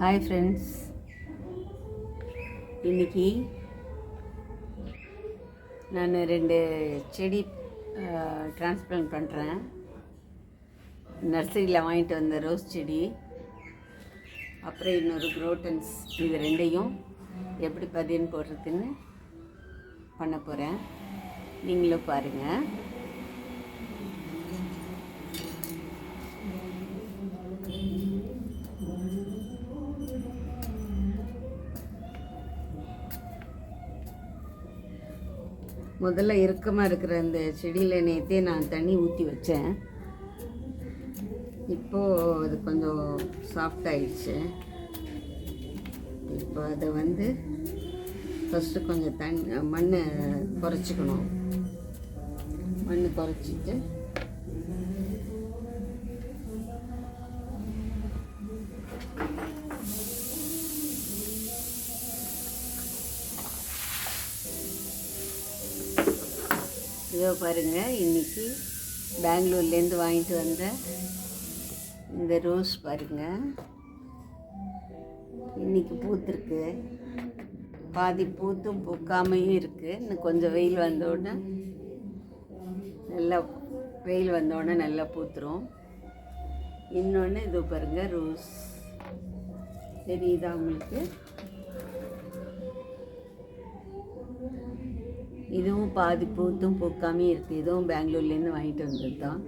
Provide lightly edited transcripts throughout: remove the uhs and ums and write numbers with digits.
Hi friends, இன்றைக்கி நான் 2 செடி டிரான்ஸ்பிளான்ட் பண்ணுறேன். நர்சரியில் வாங்கிட்டு வந்த ரோஸ் செடி, அப்புறம் இன்னொரு குரோட்டன்ஸ், இது 2ஐயும் எப்படி பதியம் போடுறதுன்னு பண்ண போகிறேன். நீங்களும் பாருங்கள். முதல்ல இறுக்கமாக இருக்கிற அந்த செடியில் நேற்றே நான் தண்ணி ஊற்றி வச்சேன். இப்போது அது கொஞ்சம் சாஃப்ட் ஆயிடுச்சு. இப்போ அதை ஃபஸ்ட்டு கொஞ்சம் மண்ணை குறைச்சிக்கணும். மண் குறைச்சிட்டு இதோ பாருங்கள், இன்றைக்கி பெங்களூர்லேருந்து வாங்கிட்டு வந்த இந்த ரோஸ் பாருங்கள், இன்றைக்கி பூத்துருக்கு. பாதி பூத்தும் பூக்காமையும் இருக்குது. இன்னும் கொஞ்சம் வெயில் வந்தோடனே நல்லா பூத்துரும். இன்னொன்று இதோ பாருங்கள், ரோஸ் தெரியுதா உங்களுக்கு? இதுவும் பாதி பூத்தும் பூக்காமே இருக்குது. இதுவும் பெங்களூர்லேருந்து வாங்கிட்டு வந்தது தான்.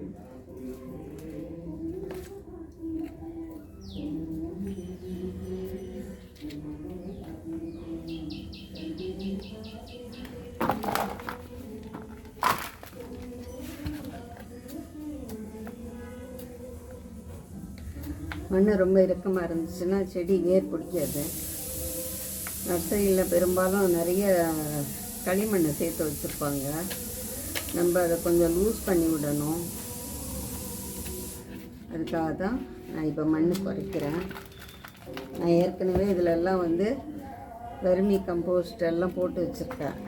மண் ரொம்ப இறுக்கமாக இருந்துச்சுன்னா செடி வேர் பிடிக்காது. நர்சரியில் பெரும்பாலும் நிறைய களிமண்ணை சேர்த்து வச்சுருப்பாங்க. நம்ம அதை கொஞ்சம் லூஸ் பண்ணி விடணும். அதுக்காக தான் நான் இப்போ மண் குறைக்கிறேன். நான் ஏற்கனவே இதிலெல்லாம் வெர்மி கம்போஸ்ட் எல்லாம் போட்டு வச்சுருக்கேன்.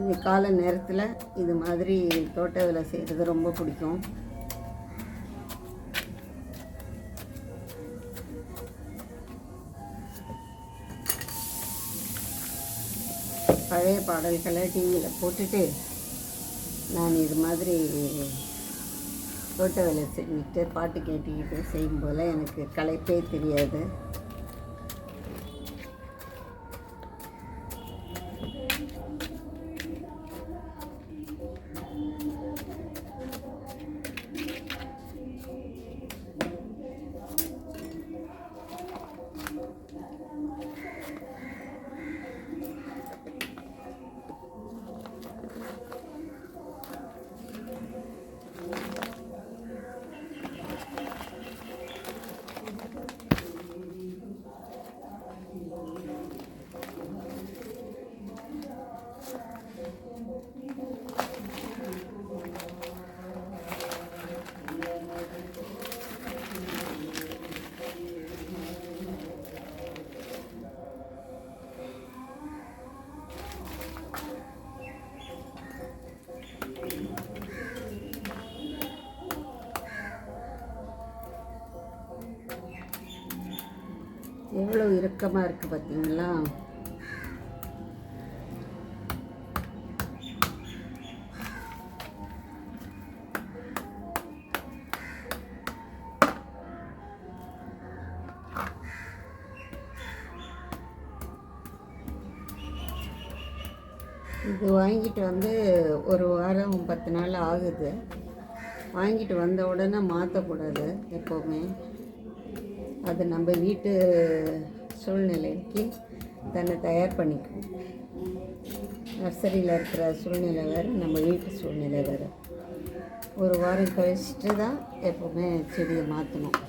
இது காலை நேரத்தில் இது மாதிரி தோட்ட வேலை செய்கிறது ரொம்ப பிடிக்கும். பழைய பாடல்களை டிவியில் போட்டுட்டு நான் இது மாதிரி தோட்ட வேலை செஞ்சுட்டு பாட்டு கேட்டுக்கிட்டு செய்யும் போல் எனக்கு களைப்பே தெரியாது. எவ்வளோ இறுக்கமாக இருக்குது பார்த்தீங்களா? இது வாங்கிட்டு ஒரு வாரம் 10 நாள் ஆகுது. வாங்கிட்டு வந்த உடனே மாற்றக்கூடாது எப்போவுமே. அது நம்ம வீட்டு சூழ்நிலைக்கு தன்னை தயார் பண்ணிக்கும். நர்சரியில் இருக்கிற சூழ்நிலை வேறு, நம்ம வீட்டு சூழ்நிலை வேறு. ஒரு வாரம் கழிச்சிட்டு தான் எப்போவுமே செடியை மாற்றணும்.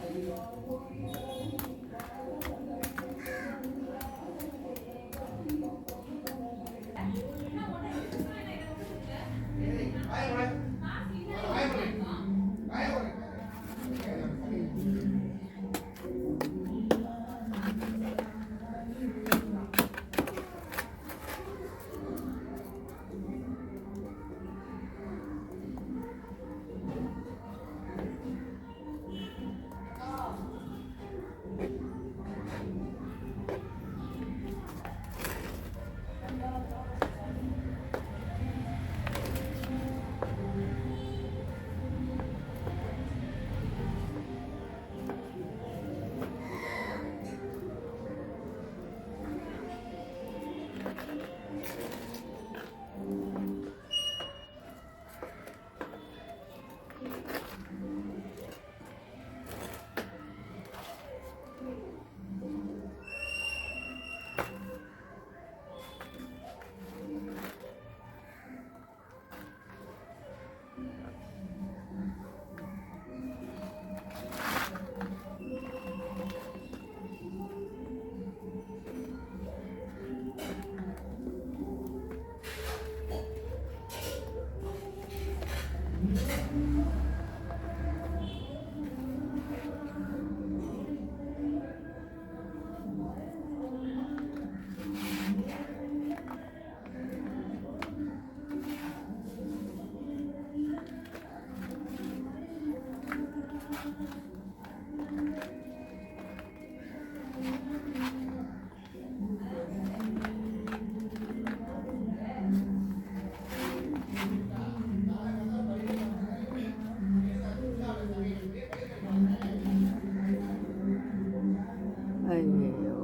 ஐயோ,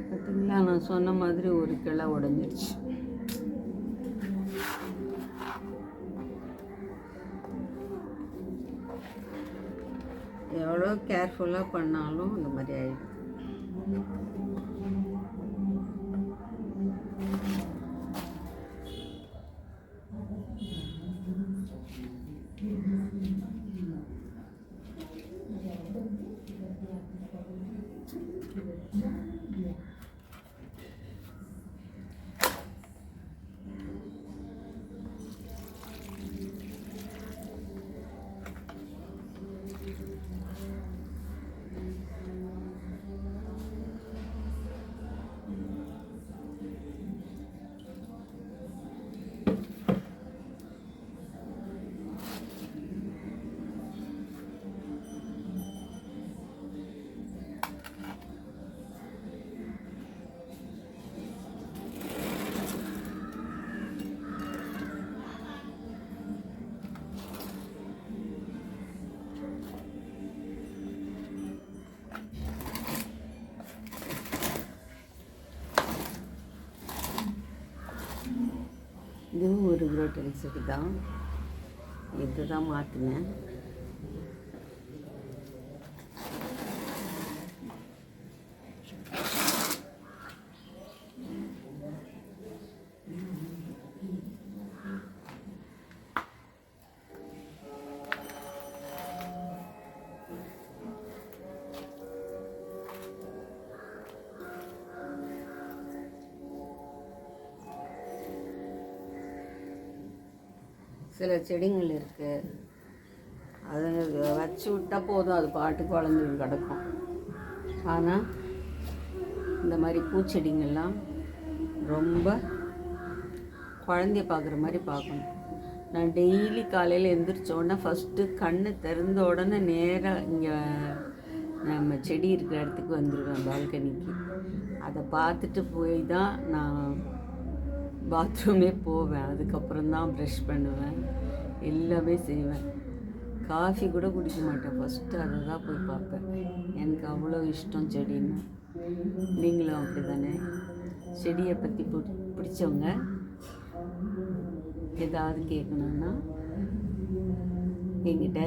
பார்த்தீங்களா, நான் சொன்ன மாதிரி ஒரு கிளை உடஞ்சிருச்சு. எவ்வளோ கேர்ஃபுல்லாக பண்ணாலும் இந்த மாதிரி ஆயிடுது. இதுவும் ஒரு குரோட்டரி செடி தான். இது தான் மாற்றினேன். சில செடிகள் இருக்குது, அதை வச்சு விட்டால் போதும், அது பாட்டுக்கு வளர்ந்து கிடக்கும். ஆனால் இந்த மாதிரி பூச்செடிங்கள்லாம் ரொம்ப குழந்தைய பார்க்குற மாதிரி பார்க்கணும். நான் டெய்லி காலையில் எழுந்திரிச்சோடனே ஃபஸ்ட்டு கண்ணு திறந்த உடனே நேராக இங்கே நம்ம செடி இருக்கிற இடத்துக்கு வந்துடுவேன், பால்கனிக்கு. அதை பார்த்துட்டு போய் தான் நான் பாத்ரூமே போவேன். அதுக்கப்புறம் தான் ப்ரஷ் பண்ணுவேன், எல்லாமே செய்வேன். காஃபி கூட குடிக்க மாட்டேன், ஃபஸ்ட்டு அதை தான் போய் பார்ப்பேன். எனக்கு அவ்வளோ இஷ்டம் செடின்னு. நீங்களும் அப்படி தானே? செடியை பற்றி பிடிச்சவங்க ஏதாவது கேட்கணுன்னா என்கிட்ட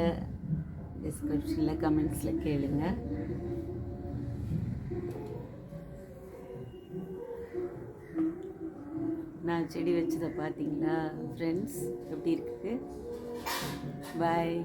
டிஸ்கிரிப்ஷனில் கமெண்ட்ஸில் கேளுங்க. நான் செடி வச்சதை பார்த்தீங்களா ஃப்ரெண்ட்ஸ்? எப்படி இருக்குது? பாய்.